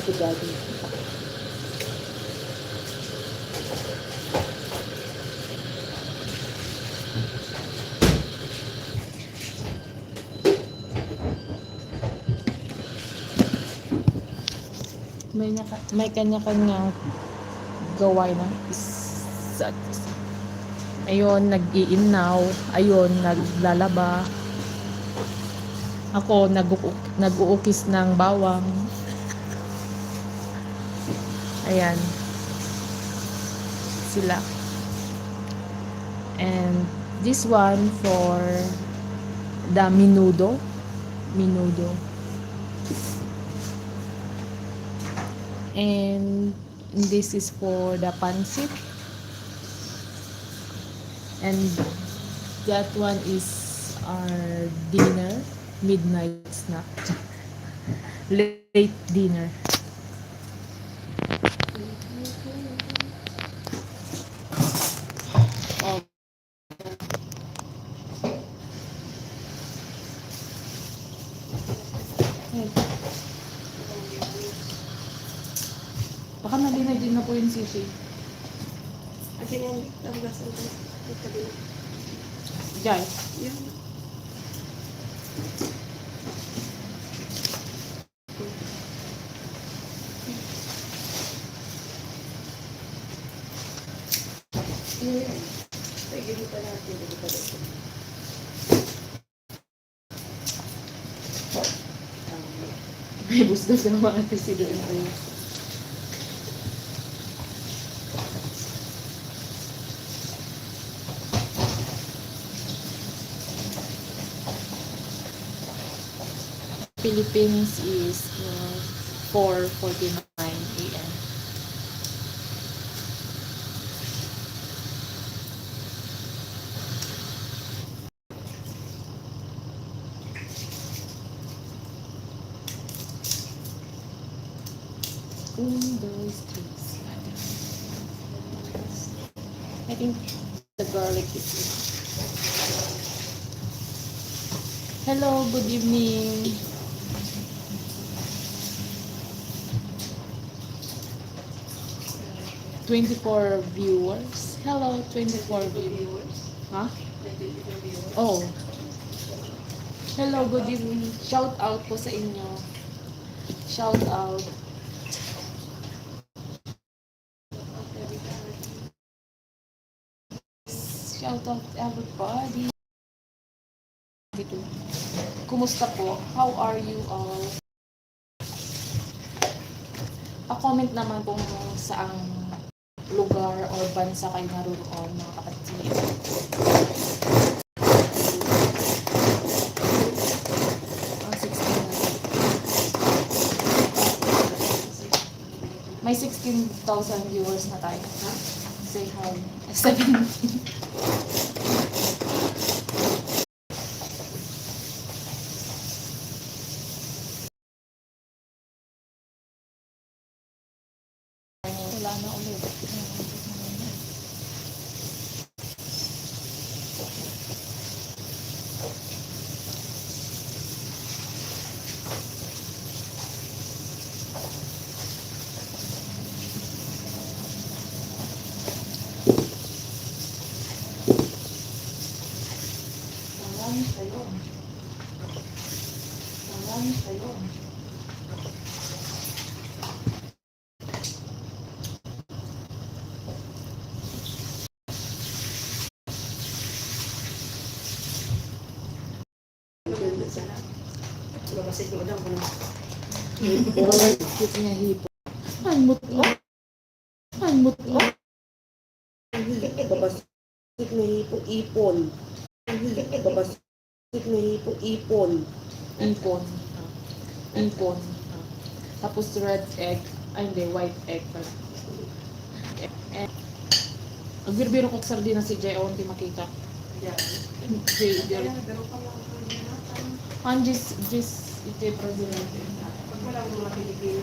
si Daddy. May kanya-kanyang gawain ng isa't isa. Ayun, nag-iinaw. Ayun, naglalaba. Ako, nag-uukis ng bawang. Ayan. Sila. And this one for the menudo. Menudo. And this is for the pancit. And that one is our dinner, midnight snack, late dinner. Oh. Baka nalinay din na po yung sisi. Akin yan, nahugasan ko. Ay, kabila. Jai. Yan. Sige, dito natin. Dito pa dito. May busdos na mga ate si doon po. Philippines is 4:49 a.m. I think the garlic is good. Hello, good evening. "24 viewers. Hello, 24 viewers. Huh? Oh. Hello, good evening. Shout out po sa inyo. Shout out. Shout out everybody. Dito. Kumusta po? How are you all? Pa-comment naman kung saang lugar or bansa kayo naroon, mga kapatid. May 16,000 viewers na tayo. Ha? Say hi. 17. Wala na ulit. Marami sa'yo. Marami sa'yo. Babasit ko daw ko na. Hipon. Niya hipon. Ay, mutlo. Ay, mutlo. Babasit na ipon. Babasit na ipon. Ipon. Ipon. Tapos red egg. Ay, hindi. White egg. Nagbiro-biro ko sa sardina si Jay. Hindi makita. Jay. Jis ite president. Pag wala akong mga Pilipino,